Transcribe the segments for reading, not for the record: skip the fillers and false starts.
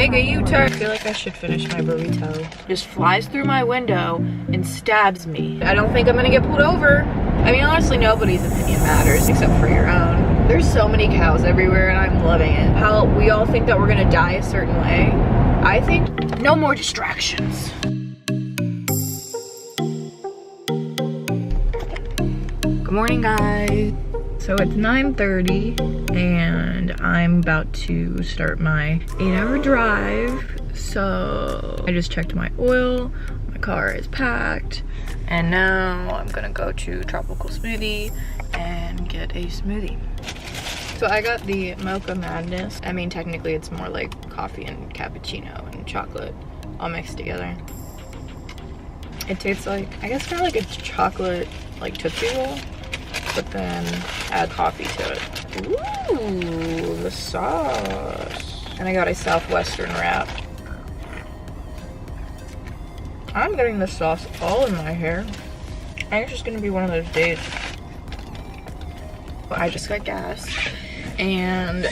make a U-turn. I feel like I should finish my burrito. Just flies through my window and stabs me. I don't think I'm gonna get pulled over. I mean, honestly, nobody's opinion matters except for your own. There's so many cows everywhere and I'm loving it. How we all think that we're gonna die a certain way. I think no more distractions. Good morning, guys. So it's 9:30 and I'm about to start my 8-hour drive. So I just checked my oil, my car is packed, and now I'm gonna go to Tropical Smoothie and get a smoothie. So I got the Mocha Madness. I mean, technically it's more like coffee and cappuccino and chocolate all mixed together. It tastes like, I guess kind of like a chocolate like Tootsie Roll, but then add coffee to it. Ooh, the sauce. And I got a Southwestern wrap. I'm getting the sauce all in my hair. I think it's just gonna be one of those days. I just got gas, and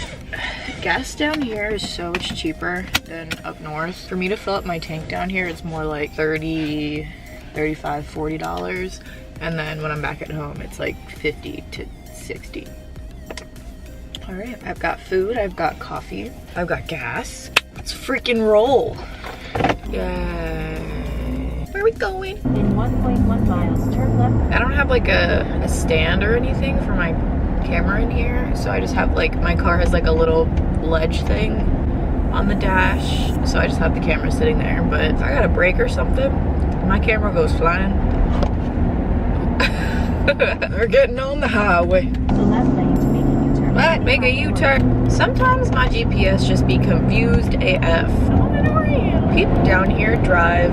gas down here is so much cheaper than up north. For me to fill up my tank down here, it's more like $30, $35, $40. And then when I'm back at home, it's like 50 to 60. All right, I've got food, I've got coffee, I've got gas. Let's freaking roll. Yay. Where are we going? In 1.1 miles, turn left. I don't have like a stand or anything for my camera in here. So I just have like, my car has like a little ledge thing on the dash. So I just have the camera sitting there. But if I got a break or something, my camera goes flying. We're getting on the highway. The left lane to make a U-turn. What? Make a U-turn. Sometimes my GPS just be confused AF. People down here drive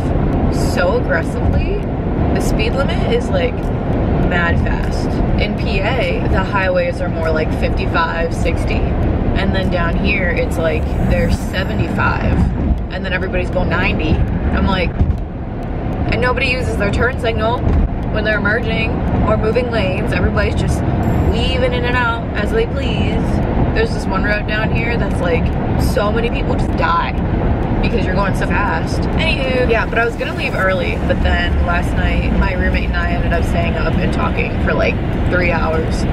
so aggressively. The speed limit is like mad fast. In PA, the highways are more like 55, 60. And then down here, it's like they're 75. And then everybody's going 90. I'm like, and nobody uses their turn signal when they're merging or moving lanes. Everybody's just weaving in and out as they please. There's this one road down here that's like, so many people just die because you're going so fast. Anywho, yeah, but I was gonna leave early, but then last night my roommate and I ended up staying up and talking for like 3 hours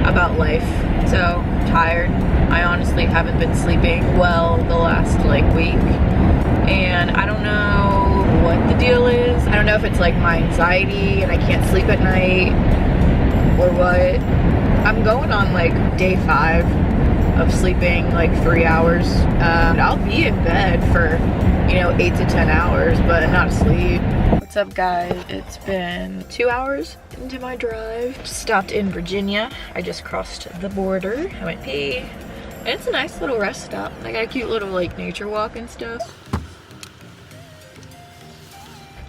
about life. So tired. I honestly haven't been sleeping well the last like week, and I don't know what the deal is. I don't know if it's like my anxiety and I can't sleep at night or what. I'm going on like day 5 of sleeping like 3 hours. I'll be in bed for, you know, 8 to 10 hours, but not asleep. What's up, guys? It's been 2 hours into my drive. Stopped in Virginia. I just crossed the border. I went pee. And it's a nice little rest stop. I got a cute little like nature walk and stuff.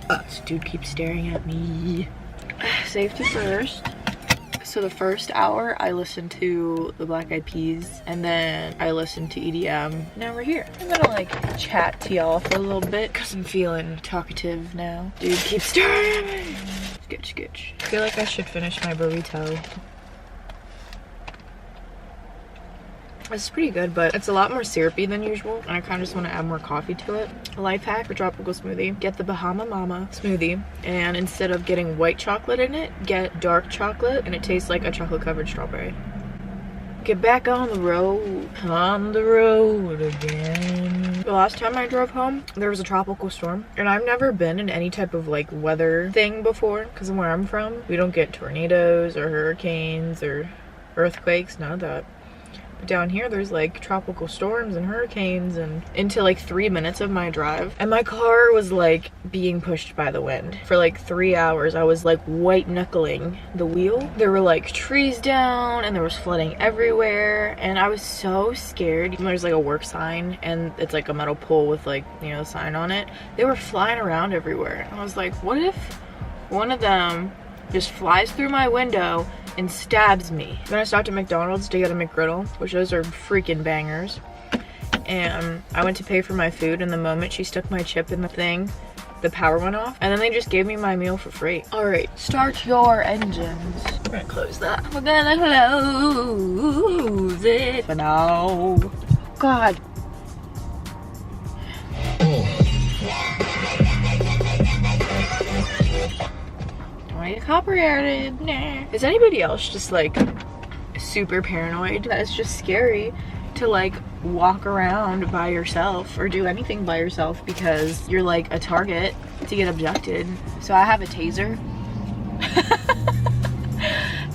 This dude keeps staring at me. Safety first. So the first hour I listened to the Black Eyed Peas, and then I listened to EDM. Now we're here. I'm gonna like chat to y'all for a little bit because I'm feeling talkative now. Dude keeps staring at me. Sketch, sketch. I feel like I should finish my burrito. It's pretty good, but it's a lot more syrupy than usual, and I kind of just want to add more coffee to it. A life hack for Tropical Smoothie: get the Bahama Mama smoothie, and instead of getting white chocolate in it, get dark chocolate, and it tastes like a chocolate covered strawberry. Get back on the road again. The last time I drove home, there was a tropical storm, and I've never been in any type of like weather thing before, because where I'm from, we don't get tornadoes or hurricanes or earthquakes, none of that. But down here, there's like tropical storms and hurricanes, and into like 3 minutes of my drive, and my car was like being pushed by the wind. For like 3 hours, I was like white knuckling the wheel. There were like trees down and there was flooding everywhere, and I was so scared. There's like a work sign, and it's like a metal pole with like, you know, a sign on it. They were flying around everywhere. I was like, what if one of them just flies through my window and stabs me? Then I stopped at McDonald's to get a McGriddle, which those are freaking bangers. And I went to pay for my food, and the moment she stuck my chip in the thing, the power went off, and then they just gave me my meal for free. All right, start your engines. We're gonna close that. We're gonna close it for now. God. get copyrighted. Nah. Is anybody else just like super paranoid that it's just scary to like walk around by yourself or do anything by yourself because you're like a target to get abducted? So I have a taser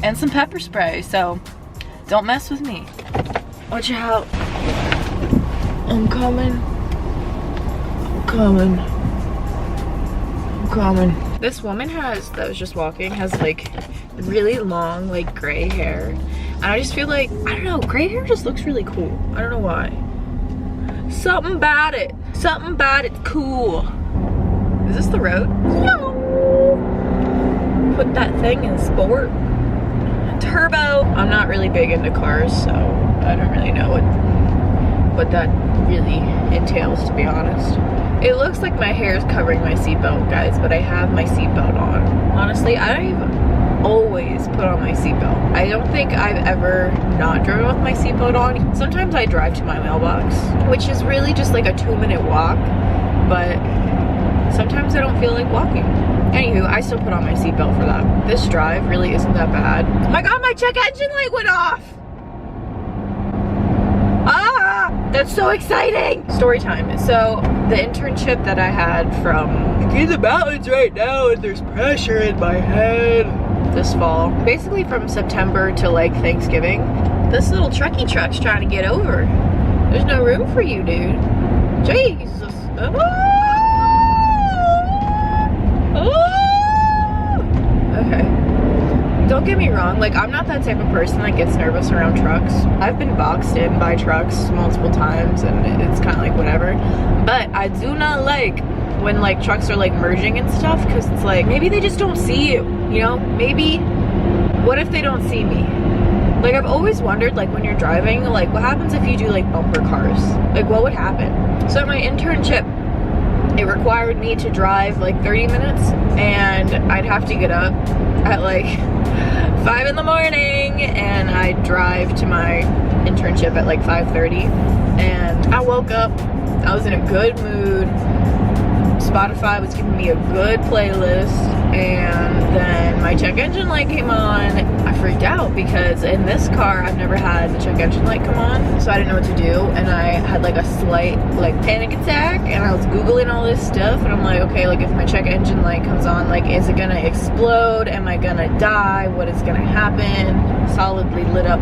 and some pepper spray, so don't mess with me. Watch out. I'm coming. I'm coming. I'm coming. This woman that was just walking has like really long like gray hair. And I just feel like, I don't know, gray hair just looks really cool. I don't know why. Something about it. Something about it's cool. Is this the road? No. Put that thing in sport. Turbo. I'm not really big into cars, so I don't really know what that really entails, to be honest. It looks like my hair is covering my seatbelt, guys, but I have my seatbelt on. Honestly, I've always put on my seatbelt. I don't think I've ever not driven with my seatbelt on. Sometimes I drive to my mailbox, which is really just like a 2-minute walk, but sometimes I don't feel like walking. Anywho, I still put on my seatbelt for that. This drive really isn't that bad. Oh my god, my check engine light went off! Ah! That's so exciting! Story time. So, the internship that I had from in the mountains right now and there's pressure in my head this fall. Basically from September to like Thanksgiving, this little trucky truck's trying to get over. There's no room for you, dude. Jesus. Okay. Don't get me wrong, like I'm not that type of person that gets nervous around trucks. I've been boxed in by trucks multiple times and it's kind of like whatever. But I do not like when like trucks are like merging and stuff, because it's like maybe they just don't see you, you know? Maybe, what if they don't see me? Like I've always wondered, like when you're driving, like what happens if you do like bumper cars? Like what would happen? So my internship, it required me to drive like 30 minutes and I'd have to get up at like 5 in the morning and I'd drive to my internship at like 5:30, and I woke up, I was in a good mood. Spotify was giving me a good playlist, and then my check engine light came on. I freaked out because in this car I've never had the check engine light come on, so I didn't know what to do, and I had like a slight like panic attack, and I was googling all this stuff, and I'm like, okay, like if my check engine light comes on, like is it gonna explode? Am I gonna die? What is gonna happen? Solidly lit up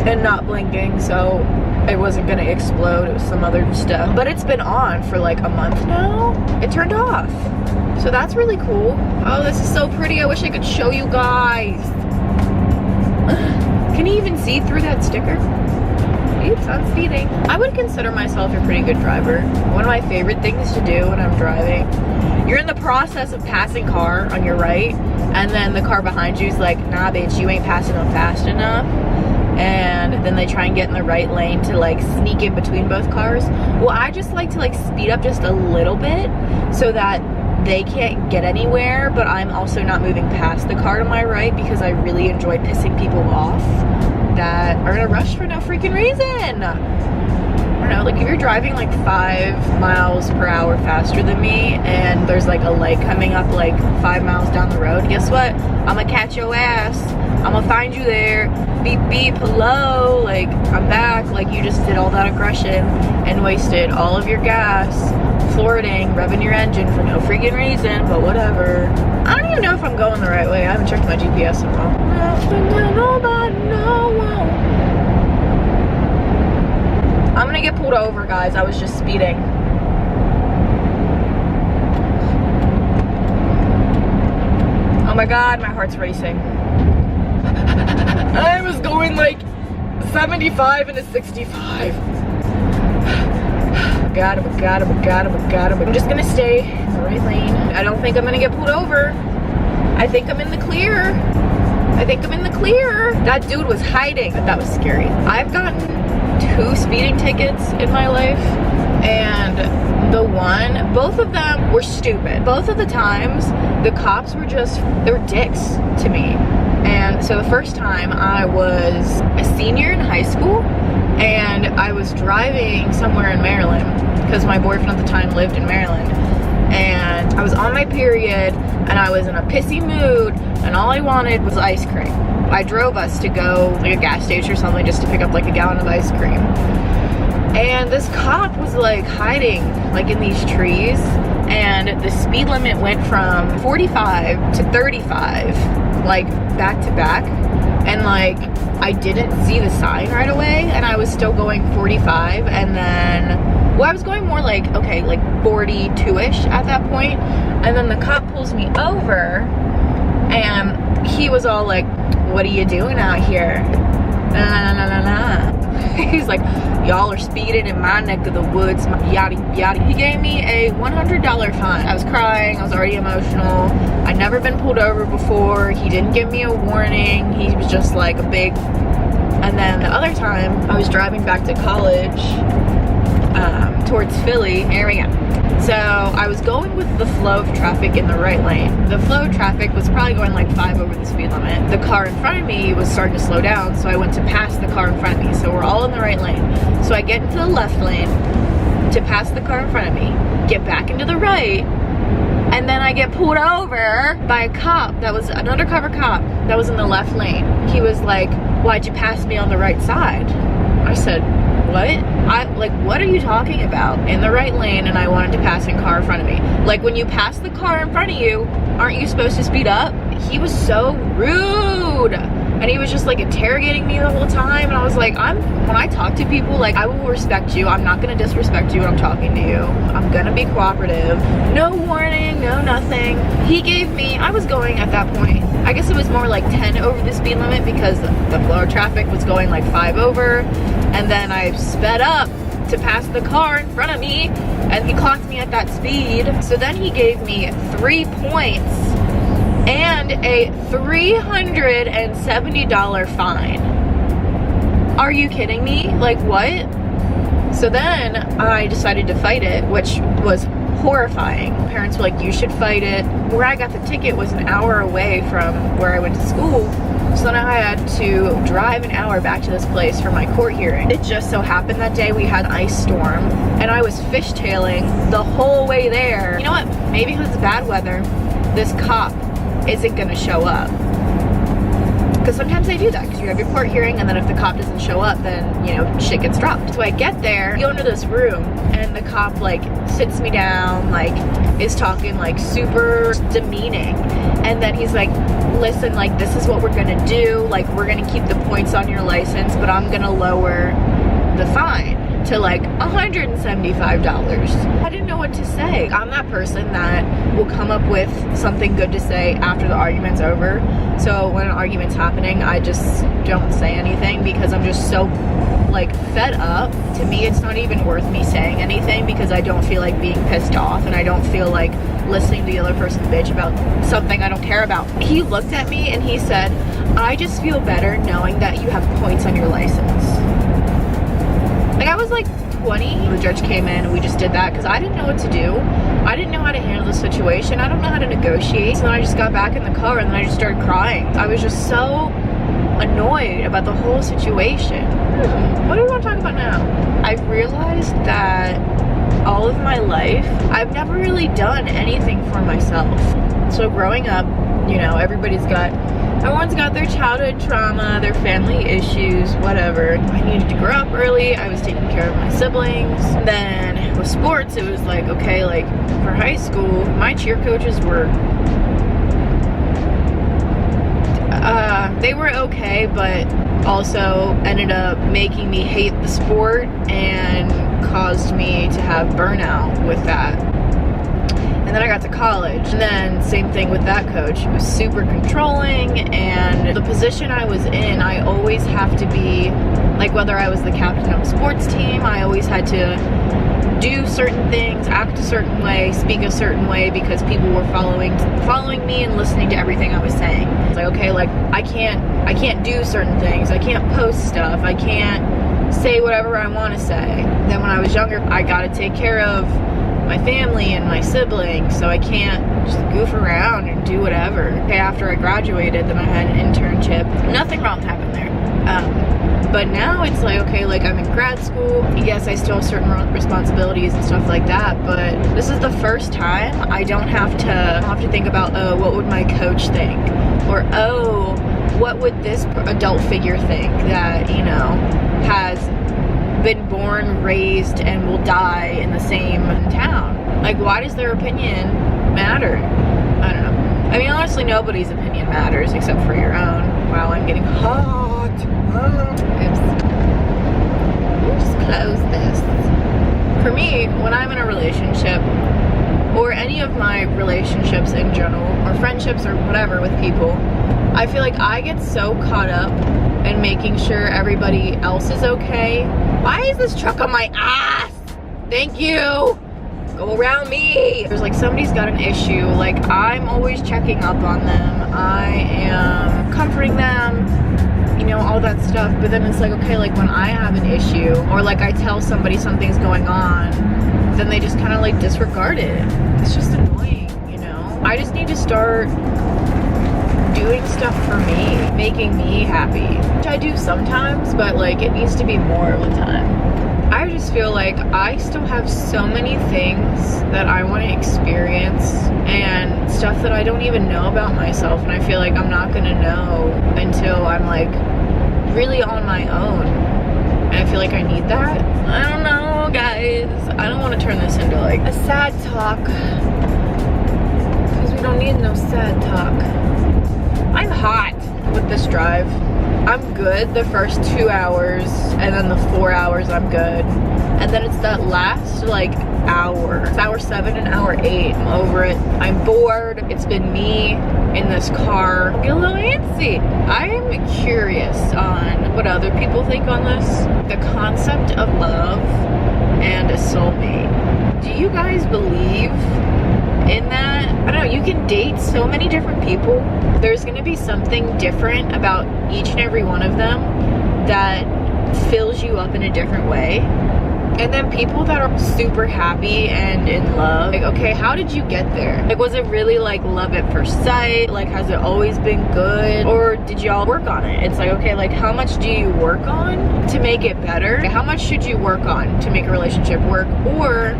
and not blinking, so it wasn't gonna explode. It was some other stuff, but it's been on for like a month now. It turned off, so that's really cool. Oh, this is so pretty. I wish I could show you guys. Can you even see through that sticker? Oops, I'm speeding. I would consider myself a pretty good driver. One of my favorite things to do when I'm driving, you're in the process of passing car on your right, and then the car behind you is like, nah bitch, you ain't passing them fast enough. And then they try and get in the right lane to like sneak in between both cars. Well, I just like to like speed up just a little bit so that they can't get anywhere, but I'm also not moving past the car to my right, because I really enjoy pissing people off that are in a rush for no freaking reason. I don't know, like if you're driving like 5 miles per hour faster than me and there's like a light coming up like 5 miles down the road, guess what? I'm gonna catch your ass. I'm gonna find you there. Beep beep, hello, like I'm back. Like you just did all that aggression and wasted all of your gas flirting, revving your engine for no freaking reason, but whatever. I don't even know if I'm going the right way. I haven't checked my GPS in a while. I'm gonna get pulled over, guys. I was just speeding. Oh my god, my heart's racing. I was going like 75 into 65. Got him. I'm just gonna stay in the right lane. I don't think I'm gonna get pulled over. I think I'm in the clear. That dude was hiding. That was scary. I've gotten 2 speeding tickets in my life, and both of them were stupid. Both of the times, the cops were they were dicks to me. And so the first time, I was a senior in high school, and I was driving somewhere in Maryland, because my boyfriend at the time lived in Maryland, and and I was on my period and I was in a pissy mood and all I wanted was ice cream. I drove us to go like a gas station or something just to pick up like a gallon of ice cream. And this cop was like hiding like in these trees, and the speed limit went from 45 to 35 like back to back, and like I didn't see the sign right away and I was still going 45, and then I was going more like, okay, like 42-ish at that point, and then the cop pulls me over and he was all like, what are you doing out here? He's like, y'all are speeding in my neck of the woods, yada yada. He gave me a $100 fine. I was crying, I was already emotional. I'd never been pulled over before. He didn't give me a warning. He was just like a big. And then the other time I was driving back to college towards Philly. Here we go. So I was going with the flow of traffic in the right lane. The flow of traffic was probably going like 5 over the speed limit. The car in front of me was starting to slow down, so I went to pass the car in front of me. So we're all in the right lane. So I get into the left lane to pass the car in front of me, get back into the right, and then I get pulled over by a cop that was an undercover cop that was in the left lane. He was like, why'd you pass me on the right side? I said, what? What are you talking about? In the right lane, and I wanted to pass a car in front of me. Like, when you pass the car in front of you, aren't you supposed to speed up? He was so rude. And he was just like interrogating me the whole time, and I was like, when I talk to people, like, I will respect you. I'm not gonna disrespect you when I'm talking to you. I'm gonna be cooperative. No warning, no nothing. He gave me, I was going at that point, I guess it was more like 10 over the speed limit because the flow of traffic was going like 5 over, and then I sped up to pass the car in front of me, and he clocked me at that speed. So then he gave me 3 points and a $370 fine. Are you kidding me? Like, what? So then I decided to fight it, which was horrifying. Parents were like, you should fight it. Where I got the ticket was an hour away from where I went to school. So then I had to drive an hour back to this place for my court hearing. It just so happened that day we had an ice storm, and I was fishtailing the whole way there. You know what? Maybe because it's bad weather, this cop isn't gonna show up. Because sometimes they do that, because you have your court hearing, and then if the cop doesn't show up, then, you know, shit gets dropped. So I get there, go into this room, and the cop, like, sits me down, like, is talking, like, super demeaning. And then he's like, listen, like, this is what we're gonna do. Like, we're gonna keep the points on your license, but I'm gonna lower the fine to like $175. I didn't know what to say. I'm that person that will come up with something good to say after the argument's over. So when an argument's happening, I just don't say anything because I'm just so like fed up. To me, it's not even worth me saying anything because I don't feel like being pissed off, and I don't feel like listening to the other person bitch about something I don't care about. He looked at me and he said, I just feel better knowing that you have points on your license. Like, I was like 20. The judge came in and we just did that because I didn't know what to do. I didn't know how to handle the situation. I don't know how to negotiate. So then I just got back in the car and then I just started crying. I was just so annoyed about the whole situation. What do we want to talk about now? I've realized that all of my life, I've never really done anything for myself. So growing up, you know, everyone's got their childhood trauma, their family issues, whatever. I needed to grow up early. I was taking care of my siblings. Then with sports, it was like, okay, like for high school, my cheer coaches were, they were okay, but also ended up making me hate the sport and caused me to have burnout with that. And then I got to college, and then same thing with that coach. He was super controlling, and the position I was in, I always have to be, like whether I was the captain of a sports team, I always had to do certain things, act a certain way, speak a certain way, because people were following me and listening to everything I was saying. It's like, okay, like I can't do certain things, I can't post stuff, I can't say whatever I want to say. Then when I was younger, I got to take care of my family and my siblings, so I can't just goof around and do whatever. Okay, after I graduated, then I had an internship. Nothing wrong happened there. But now it's like, okay, like I'm in grad school. Yes, I still have certain responsibilities and stuff like that, but this is the first time I don't have to think about, oh, what would my coach think? Or, oh, what would this adult figure think that, you know, has been born, raised, and will die in the same town? Like, why does their opinion matter? I don't know. I mean, honestly, nobody's opinion matters except for your own. Wow, I'm getting hot. Oops. We'll just close this. For me, when I'm in a relationship, or any of my relationships in general, or friendships or whatever with people, I feel like I get so caught up in making sure everybody else is okay. Why is this truck on my ass? Thank you. Go around me. There's like somebody's got an issue, like I'm always checking up on them. I am comforting them, you know, all that stuff. But then it's like, okay, like when I have an issue, or like I tell somebody something's going on, then they just kind of like disregard it. It's just annoying, you know? I just need to start doing stuff for me, making me happy, which I do sometimes, but like it needs to be more of the time. I just feel like I still have so many things that I want to experience and stuff that I don't even know about myself, and I feel like I'm not gonna know until I'm like really on my own, and I feel like I need that. I don't know, guys. I don't want to turn this into like a sad talk, because we don't need no sad talk. I'm hot with this drive. I'm good the first 2 hours, and then the 4 hours I'm good. And then it's that last like hour. It's hour 7 and hour 8. I'm over it. I'm bored. It's been me in this car. I get a little antsy. I'm curious on what other people think on this. The concept of love and a soulmate. Do you guys believe in that? I don't know, you can date so many different people. There's gonna be something different about each and every one of them that fills you up in a different way. And then people that are super happy and in love, like, okay, how did you get there? Like, was it really like love at first sight? Like, has it always been good? Or did y'all work on it? It's like, okay, like how much do you work on to make it better? How much should you work on to make a relationship work? Or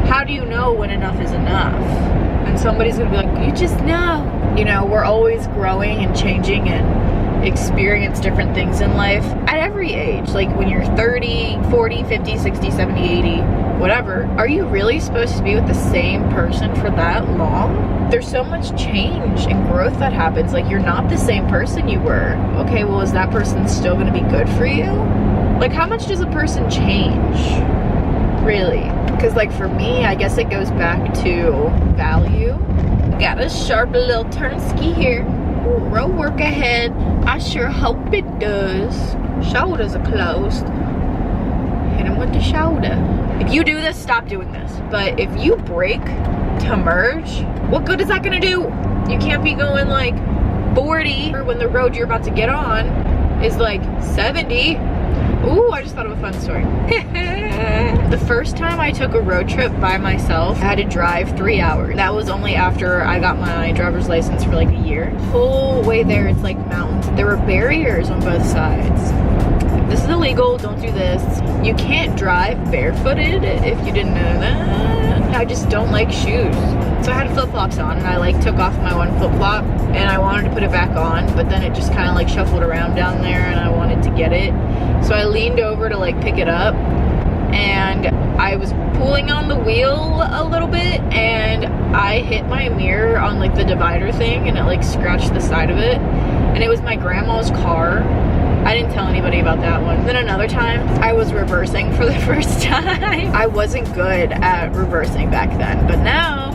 how do you know when enough is enough? And somebody's gonna be like, you just know. You know, we're always growing and changing and experience different things in life at every age. Like when you're 30, 40, 50, 60, 70, 80, whatever, are you really supposed to be with the same person for that long? There's so much change and growth that happens. Like, you're not the same person you were. Okay, well, is that person still gonna be good for you? Like, how much does a person change? Really? Because like for me, I guess it goes back to value. Got a sharp little turn ski here. Road work ahead. I sure hope it does. Shoulders are closed. Hit him with the shoulder. If you do this, stop doing this. But if you brake to merge, what good is that gonna do? You can't be going like 40 when the road you're about to get on is like 70. Ooh, I just thought of a fun story. The first time I took a road trip by myself, I had to drive 3 hours. That was only after I got my driver's license for like a year. The whole way there, it's like mountains. There were barriers on both sides. This is illegal, don't do this. You can't drive barefooted if you didn't know that. I just don't like shoes. So I had flip-flops on, and I like took off my one flip-flop, and I wanted to put it back on, but then it just kind of like shuffled around down there, and I wanted to get it. So I leaned over to like pick it up, and I was pulling on the wheel a little bit, and I hit my mirror on like the divider thing, and it like scratched the side of it. And it was my grandma's car. I didn't tell anybody about that one. Then another time, I was reversing for the first time. I wasn't good at reversing back then, but now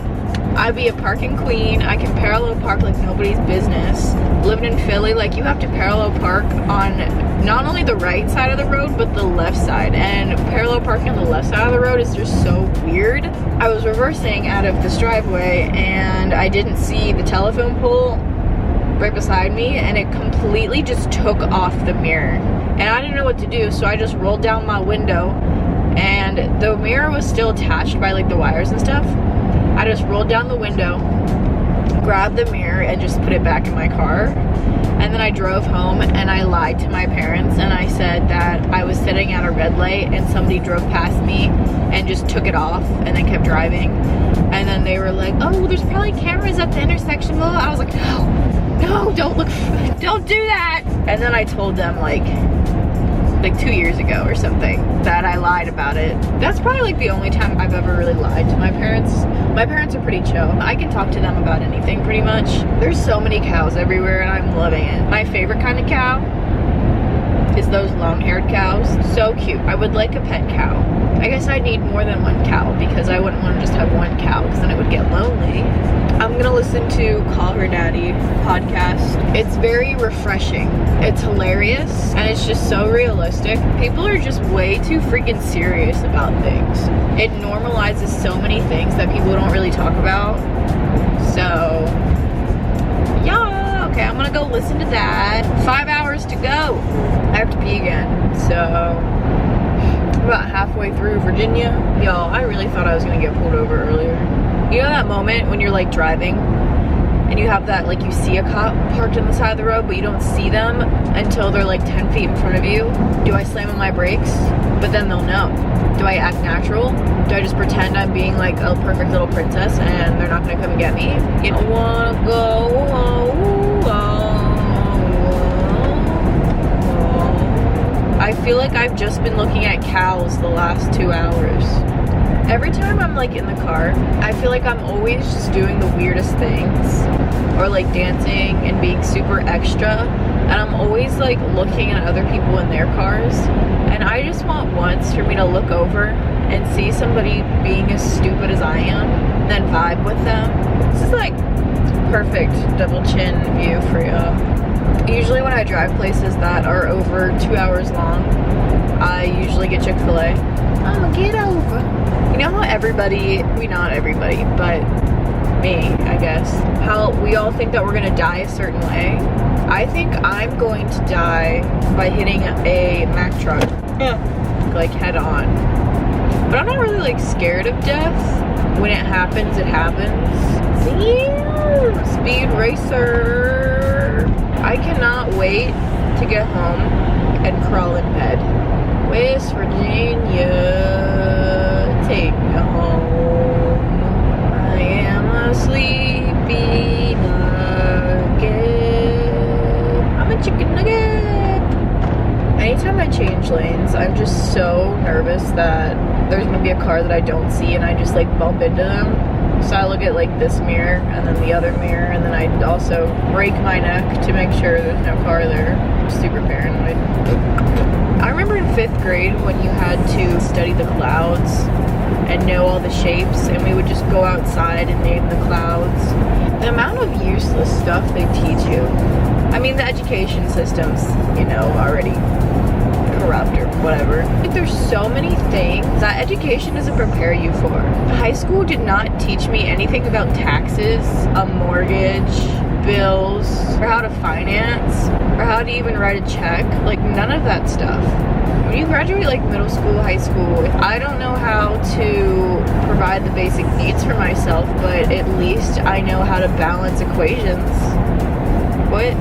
I'd be a parking queen. I can parallel park like nobody's business. Living in Philly, like you have to parallel park on not only the right side of the road, but the left side. And parallel parking on the left side of the road is just so weird. I was reversing out of this driveway, and I didn't see the telephone pole right beside me, and it completely just took off the mirror. And I didn't know what to do, so I just rolled down my window, and the mirror was still attached by like the wires and stuff. I just rolled down the window, grabbed the mirror, and just put it back in my car. And then I drove home and I lied to my parents and I said that I was sitting at a red light and somebody drove past me and just took it off and then kept driving. And then they were like, oh, there's probably cameras at the intersection. Well, I was like, no, don't look, don't do that. And then I told them like 2 years ago or something that I lied about it. That's probably like the only time I've ever really lied to my parents. My parents are pretty chill. I can talk to them about anything pretty much. There's so many cows everywhere and I'm loving it. My favorite kind of cow is those long-haired cows. So cute. I would like a pet cow. I guess I need more than one cow because I wouldn't want to just have one cow because then it would get lonely. I'm gonna listen to Call Her Daddy podcast. It's very refreshing. It's hilarious and it's just so realistic. People are just way too freaking serious about things. It normalizes so many things that people don't really talk about. So, yeah, okay, I'm gonna go listen to that. 5 hours to go. I have to pee again, so about halfway through Virginia. Y'all, I really thought I was gonna get pulled over earlier. You know that moment when you're like driving and you have that, like you see a cop parked on the side of the road but you don't see them until they're like 10 feet in front of you? Do I slam on my brakes? But then they'll know. Do I act natural? Do I just pretend I'm being like a perfect little princess and they're not gonna come and get me? You don't wanna go. I feel like I've just been looking at cows the last 2 hours. Every time I'm like in the car, I feel like I'm always just doing the weirdest things or like dancing and being super extra, and I'm always like looking at other people in their cars, and I just want once for me to look over and see somebody being as stupid as I am, then vibe with them. This is like perfect double chin view for you. Usually when I drive places that are over 2 hours long, I usually get Chick-fil-A. I'ma get over. You know how everybody, not everybody, but me, I guess, how we all think that we're gonna die a certain way? I think I'm going to die by hitting a Mack truck, like head on. But I'm not really like scared of death. When it happens, it happens. Speed racer. I cannot wait to get home and crawl in bed. West Virginia, take me home. I am a sleepy nugget. I'm a chicken nugget. Anytime I change lanes, I'm just so nervous that there's gonna be a car that I don't see and I just like bump into them. So I look at like this mirror and then the other mirror, and then I also break my neck to make sure there's no car there. I'm super paranoid. I remember in 5th grade when you had to study the clouds and know all the shapes, and we would just go outside and name the clouds. The amount of useless stuff they teach you. I mean, the education system's, you know, already corrupt or whatever. Like, there's so many things that education doesn't prepare you for. High school did not teach me anything about taxes, a mortgage, bills, or how to finance, or how to even write a check. Like, none of that stuff. When you graduate like middle school, high school, I don't know how to provide the basic needs for myself, but at least I know how to balance equations. What?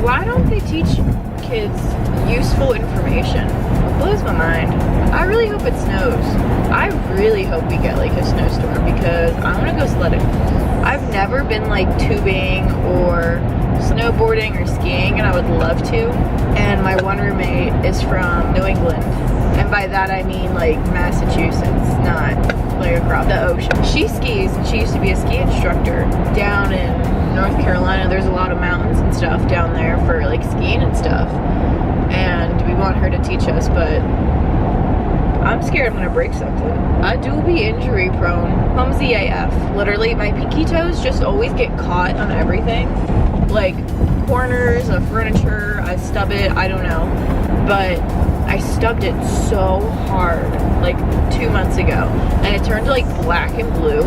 Why don't they teach kids useful information? It blows my mind. I really hope it snows. I really hope we get like a snowstorm because I want to go sledding. I've never been like tubing or snowboarding or skiing, and I would love to. And my one roommate is from New England, and by that I mean like Massachusetts, not like across the ocean. She skis, and she used to be a ski instructor down in North Carolina. There's a lot of mountains and stuff down there for like skiing and stuff, and we want her to teach us, but I'm scared I'm gonna break something. I do be injury prone. Clumsy AF. Literally, my pinky toes just always get caught on everything. Like corners of furniture, I stub it, I don't know. But I stubbed it so hard like 2 months ago, and it turned like black and blue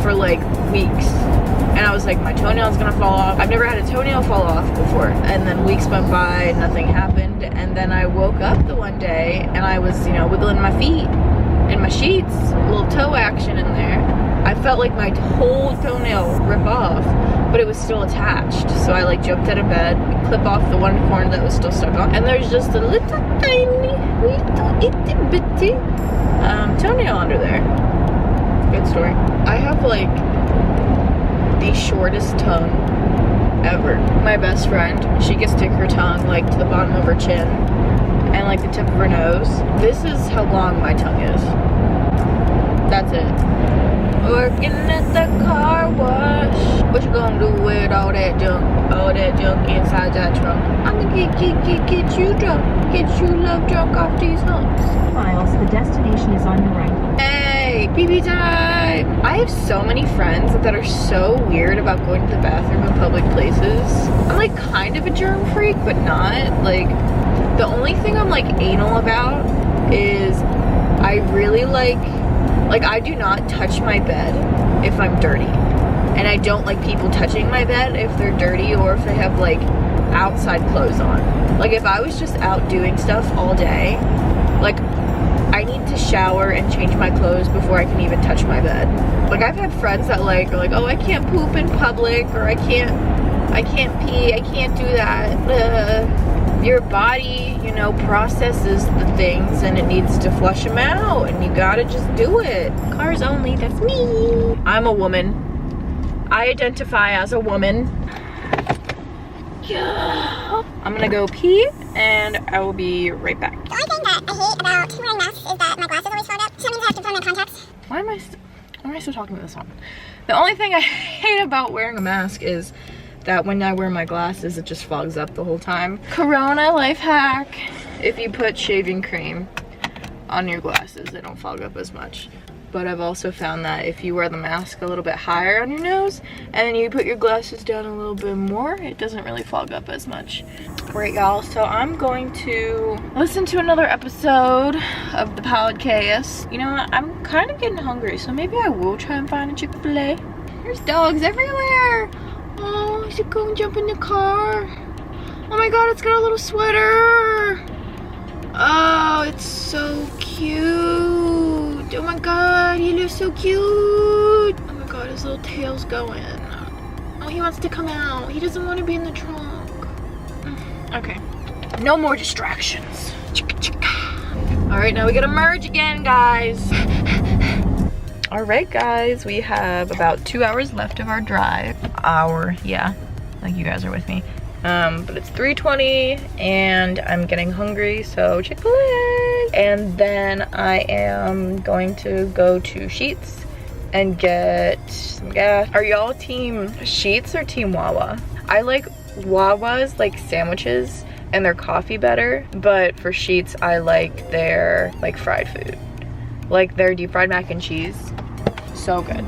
for like weeks. And I was like, my toenail's gonna fall off. I've never had a toenail fall off before. And then weeks went by, nothing happened. And then I woke up the one day and I was, you know, wiggling my feet in my sheets, a little toe action in there. I felt like my whole toenail rip off, but it was still attached. So I like jumped out of bed, clip off the one corner that was still stuck on, and there's just a little tiny, little itty bitty toenail under there. Good story. I have like the shortest tongue ever. My best friend, she can stick her tongue like to the bottom of her chin and like the tip of her nose. This is how long my tongue is. That's it. Working at the car wash. What you gonna do with all that junk inside that trunk? I'm gonna get you drunk, get you love drunk off these humps. Miles, the destination is on your right. Hey, pee-pee time! I have so many friends that are so weird about going to the bathroom in public places. I'm like kind of a germ freak, but not. Like, the only thing I'm like anal about is I really like I do not touch my bed if I'm dirty. And I don't like people touching my bed if they're dirty or if they have like outside clothes on. Like if I was just out doing stuff all day, like I need to shower and change my clothes before I can even touch my bed. Like I've had friends that like are like, oh, I can't poop in public, or I can't pee, I can't do that. Your body, you know, processes the things and it needs to flush them out, and you gotta just do it. Cars only, that's me. I'm a woman. I identify as a woman. Yeah. I'm gonna go pee and I will be right back. The only thing that I hate about wearing masks is that my glasses always fogged up, so that means I have to put on my contacts. Why am I still talking to this on? The only thing I hate about wearing a mask is that when I wear my glasses, it just fogs up the whole time. Corona life hack. If you put shaving cream on your glasses, they don't fog up as much. But I've also found that if you wear the mask a little bit higher on your nose, and then you put your glasses down a little bit more, it doesn't really fog up as much. Right, y'all, so I'm going to listen to another episode of the podcast. You know what, I'm kind of getting hungry, so maybe I will try and find a Chick-fil-A. There's dogs everywhere. Oh, I should go and jump in the car. Oh my god, it's got a little sweater. Oh, it's so cute. Oh my god, he looks so cute. Oh my god, his little tail's going. Oh, he wants to come out. He doesn't want to be in the trunk. Okay, no more distractions. All right, now we gotta merge again, guys. All right, guys, we have about 2 hours left of our drive. Yeah, like you guys are with me. But it's 3:20 and I'm getting hungry, so Chick-fil-A. And then I am going to go to Sheetz and get some gas. Are y'all team Sheetz or team Wawa? I like Wawa's like sandwiches and their coffee better, but for Sheetz I like their like fried food. Like their deep fried mac and cheese. So good.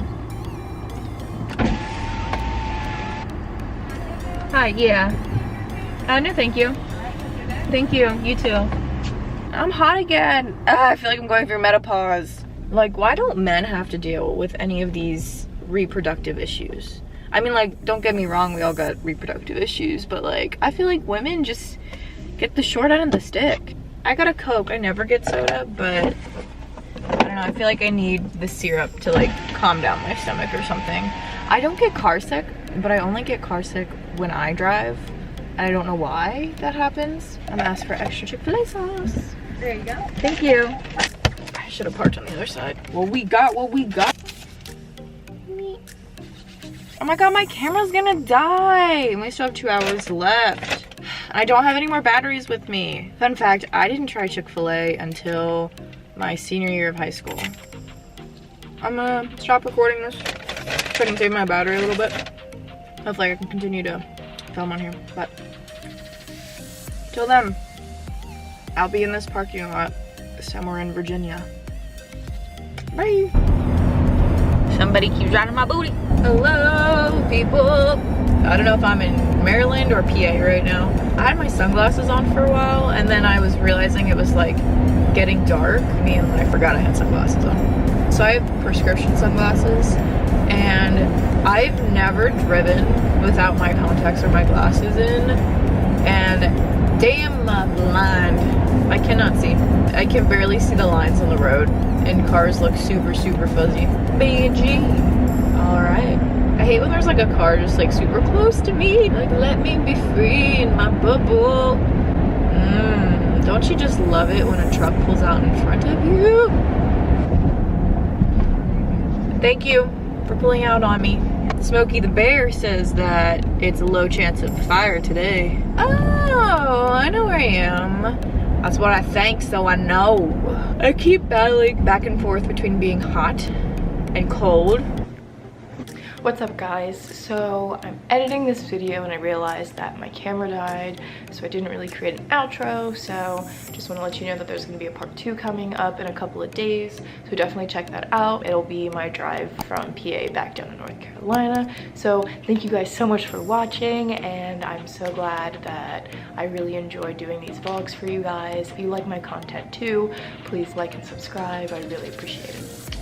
Hi, yeah. No, thank you. Thank you, you too. I'm hot again. I feel like I'm going through menopause. Like, why don't men have to deal with any of these reproductive issues? I mean, like, don't get me wrong, we all got reproductive issues, but like, I feel like women just get the short end of the stick. I got a Coke, I never get soda, but I don't know, I feel like I need the syrup to like calm down my stomach or something. I don't get car sick, but I only get car sick when I drive. I don't know why that happens. I'm gonna ask for extra Chick-fil-A sauce. There you go. Thank you. I should have parked on the other side. Well, we got what we got. Oh my god, my camera's gonna die. We still have 2 hours left. I don't have any more batteries with me. Fun fact, I didn't try Chick-fil-A until my senior year of high school. I'm gonna stop recording this so I can save my battery a little bit. Hopefully I can continue to film on here, but till then, I'll be in this parking lot somewhere in Virginia. Bye. Somebody keeps driving my booty. Hello, people. I don't know if I'm in Maryland or PA right now. I had my sunglasses on for a while, and then I was realizing it was like getting dark, and I forgot I had sunglasses on. So I have prescription sunglasses, and I've never driven without my contacts or my glasses in, and damn, I'm blind. I cannot see. I can barely see the lines on the road, and cars look super, super fuzzy. BG. All right. I hate when there's like a car just like super close to me. Like, let me be free in my bubble. Don't you just love it when a truck pulls out in front of you? Thank you for pulling out on me. Smokey the Bear says that it's a low chance of fire today. Oh, I know where I am. That's what I think, so I know. I keep battling back and forth between being hot and cold. What's up, guys? So I'm editing this video and I realized that my camera died, so I didn't really create an outro. So just want to let you know that there's going to be a part 2 coming up in a couple of days, so definitely check that out. It'll be my drive from PA back down to North Carolina. So thank you guys so much for watching, and I'm so glad that I really enjoy doing these vlogs for you guys. If you like my content too, please like and subscribe. I really appreciate it.